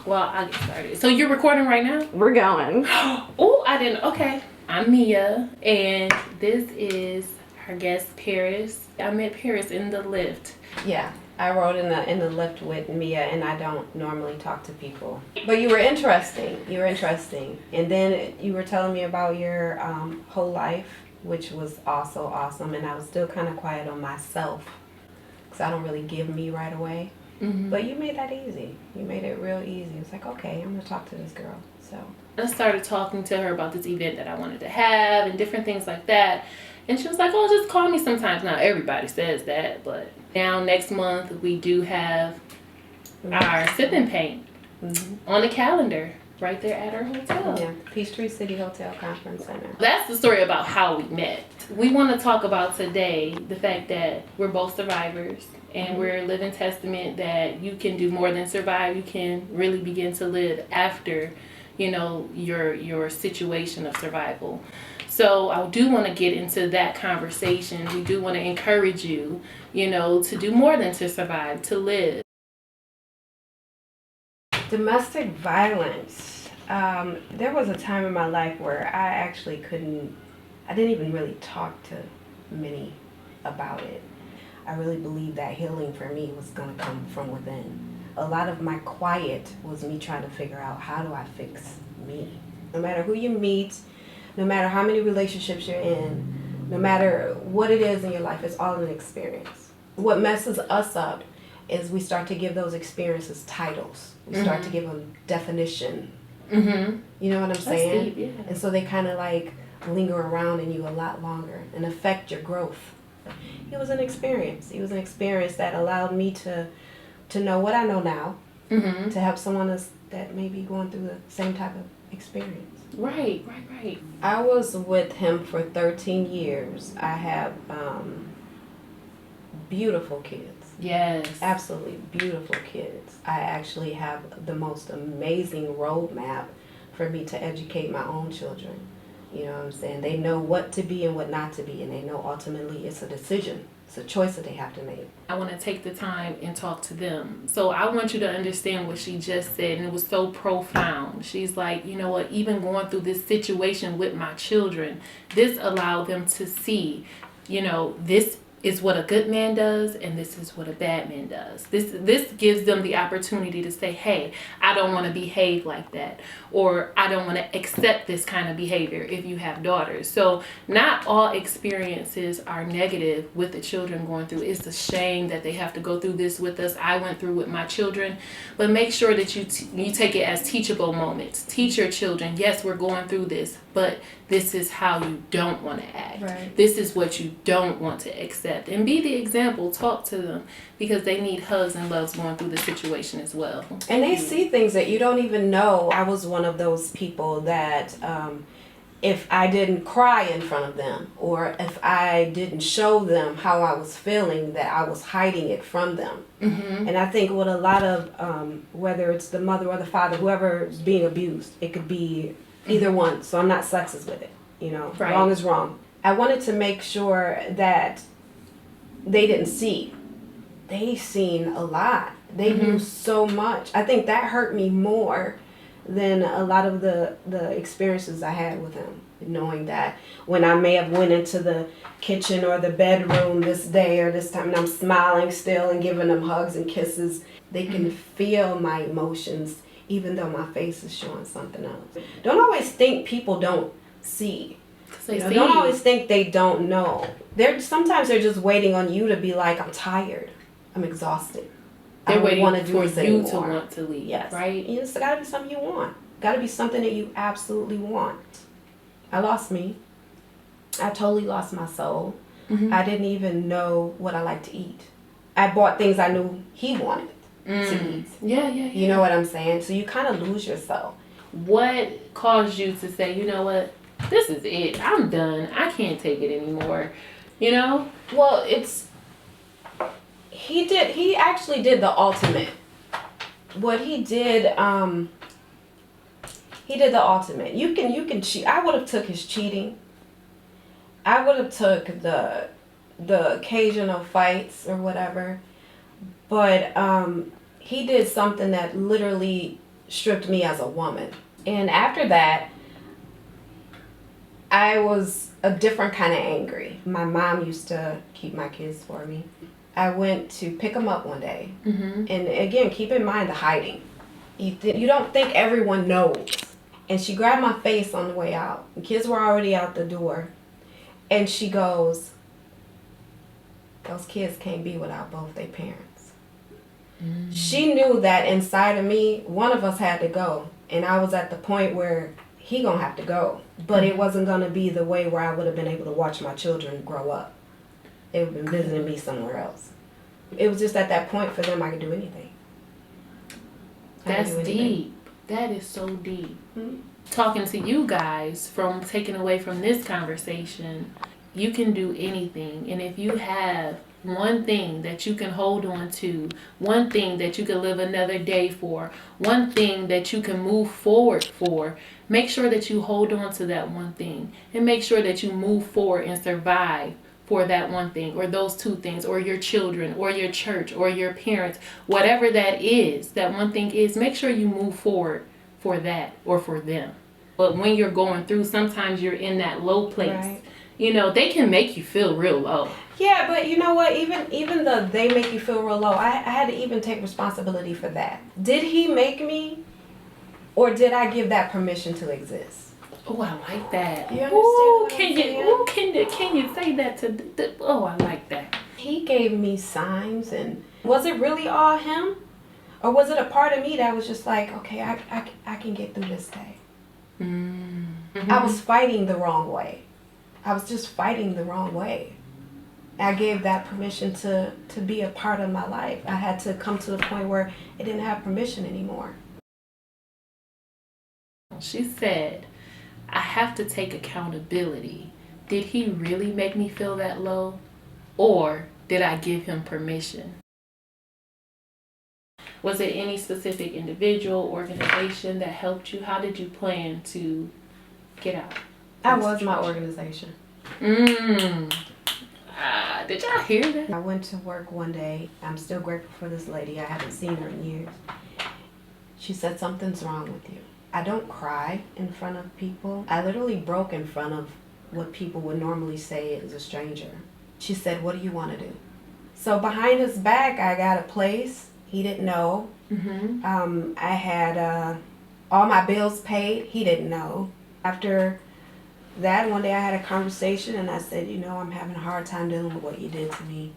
Well, I'll get started. So you're recording right now? We're going. Oh, I didn't. Okay. I'm Mia, and this is her guest, Paris. I met Paris in the lift. Yeah, I rode in the lift with Mia, and I don't normally talk to people. But you were interesting. You were interesting. And then you were telling me about your whole life, which was also awesome. And I was still kind of quiet on myself because I don't really give me right away. Mm-hmm. But you made that easy. You made it real easy. It's like, okay, I'm going to talk to this girl. So I started talking to her about this event that I wanted to have and different things like that. And she was like, oh, just call me sometimes. Now, everybody says that, but now next month we do have our sip and paint on the calendar right there at our hotel. Yeah, Peachtree City Hotel Conference Center. That's the story about how we met. We want to talk about today the fact that we're both survivors and we're a living testament that you can do more than survive. You can really begin to live after, you know, your situation of survival. So I do want to get into that conversation. We do want to encourage you, you know, to do more than to survive, to live. Domestic violence. There was a time in my life where I didn't even really talk to many about it. I really believed that healing for me was going to come from within. A lot of my quiet was me trying to figure out, how do I fix me? No matter who you meet, no matter how many relationships you're in, no matter what it is in your life, it's all an experience. What messes us up is we start to give those experiences titles. We start to give them definition. Mm-hmm. You know what I'm saying? Deep, yeah. And so they kind of like linger around in you a lot longer and affect your growth. It was an experience. It was an experience that allowed me to know what I know now, to help someone else that may be going through the same type of experience. Right. I was with him for 13 years. I have beautiful kids. Yes. Absolutely beautiful kids. I actually have the most amazing roadmap for me to educate my own children. You know what I'm saying? They know what to be and what not to be, and they know ultimately it's a decision. It's a choice that they have to make. I want to take the time and talk to them. So I want you to understand what she just said, and it was so profound. She's like, you know what, even going through this situation with my children, this allowed them to see, you know, this is what a good man does and this is what a bad man does. This gives them the opportunity to say, hey, I don't want to behave like that, or I don't want to accept this kind of behavior if you have daughters. So not all experiences are negative with the children going through. It's a shame that they have to go through this with us. I went through with my children, but make sure that you take it as teachable moments. Teach your children, yes, we're going through this, but this is how you don't want to act. Right. This is what you don't want to accept. And be the example. Talk to them because they need hugs and loves going through the situation as well. And they see things that you don't even know. I was one of those people that if I didn't cry in front of them, or if I didn't show them how I was feeling, that I was hiding it from them. Mm-hmm. And I think with a lot of, whether it's the mother or the father, whoever is being abused, it could be either one. So I'm not sexist with it. You know, Right. Wrong is wrong. I wanted to make sure that they didn't see. They seen a lot. They knew so much. I think that hurt me more than a lot of the experiences I had with him. Knowing that when I may have went into the kitchen or the bedroom this day or this time, and I'm smiling still and giving them hugs and kisses, they can feel my emotions even though my face is showing something else. Don't always think people don't see. Don't always think they don't know. Sometimes they're just waiting on you to be like, I'm tired. I'm exhausted. They're waiting want to for do this you anymore. to want to leave. Yes. Right? It's got to be something you want. Got to be something that you absolutely want. I lost me. I totally lost my soul. Mm-hmm. I didn't even know what I like to eat. I bought things I knew he wanted to eat. Yeah. You know what I'm saying? So you kind of lose yourself. What caused you to say, you know what, this is it. I'm done. I can't take it anymore. You know? Well, he actually did the ultimate. What he did the ultimate. You can cheat. I would have took his cheating. I would have took the occasional fights or whatever. But he did something that literally stripped me as a woman. And after that, I was a different kind of angry. My mom used to keep my kids for me. I went to pick them up one day. Mm-hmm. And again, keep in mind the hiding. You don't think everyone knows. And she grabbed my face on the way out. The kids were already out the door. And she goes, those kids can't be without both their parents. Mm-hmm. She knew that inside of me, one of us had to go. And I was at the point where he gonna have to go. But it wasn't gonna be the way where I would have been able to watch my children grow up. They would have been visiting me somewhere else. It was just at that point for them I could do anything. That's deep. That is so deep. Mm-hmm. Talking to you guys, from taking away from this conversation, you can do anything. And if you have one thing that you can hold on to, one thing that you can live another day for, one thing that you can move forward for, make sure that you hold on to that one thing. And make sure that you move forward and survive for that one thing, or those two things, or your children, or your church, or your parents, whatever that is, that one thing is, make sure you move forward for that or for them. But when you're going through, sometimes you're in that low place. Right. You know, they can make you feel real low. Yeah, but you know what? Even though they make you feel real low, I had to even take responsibility for that. Did he make me, or did I give that permission to exist? Oh, I like that. You understand Ooh, what I'm saying? can you say that to oh, I like that. He gave me signs, and was it really all him? Or was it a part of me that was just like, okay, I can get through this day? Mm-hmm. I was fighting the wrong way. I was just fighting the wrong way. I gave that permission to be a part of my life. I had to come to the point where it didn't have permission anymore. She said, I have to take accountability. Did he really make me feel that low? Or did I give him permission? Was it any specific individual, organization that helped you? How did you plan to get out? I was my organization. Did y'all hear that? I went to work one day. I'm still grateful for this lady. I haven't seen her in years. She said, something's wrong with you. I don't cry in front of people. I literally broke in front of what people would normally say is a stranger. She said, what do you want to do? So behind his back, I got a place. He didn't know. Mm-hmm. I had all my bills paid. He didn't know. After that, one day I had a conversation and I said, you know, I'm having a hard time dealing with what you did to me.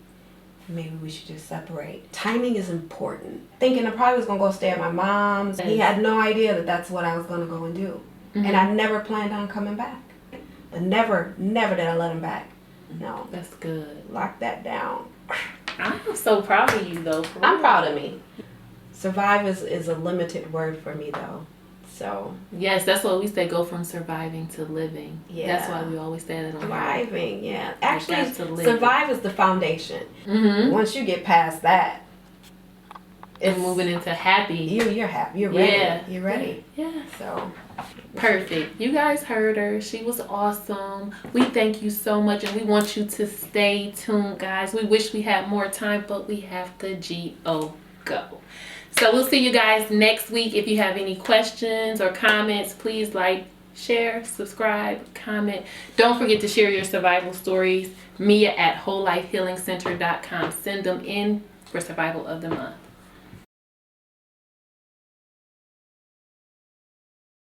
Maybe we should just separate. Timing is important. Thinking I probably was going to go stay at my mom's. He had no idea that that's what I was going to go and do. Mm-hmm. And I never planned on coming back. But never did I let him back. No. That's good. Lock that down. I'm so proud of you, though. I'm proud of me. Survive is a limited word for me, though. So. Yes, that's what we say, go from surviving to living. Yeah. That's why we always say that on Thriving, yeah. Actually, got to live. survive is the foundation. Mm-hmm. Once you get past that, And moving into happy. you're happy. You're ready. Yeah. You're ready. Yeah. So. Perfect. You guys heard her. She was awesome. We thank you so much, and we want you to stay tuned, guys. We wish we had more time, but we have to go. So we'll see you guys next week. If you have any questions or comments, please like, share, subscribe, comment. Don't forget to share your survival stories. Mia at wholelifehealingcenter.com. Send them in for Survival of the Month.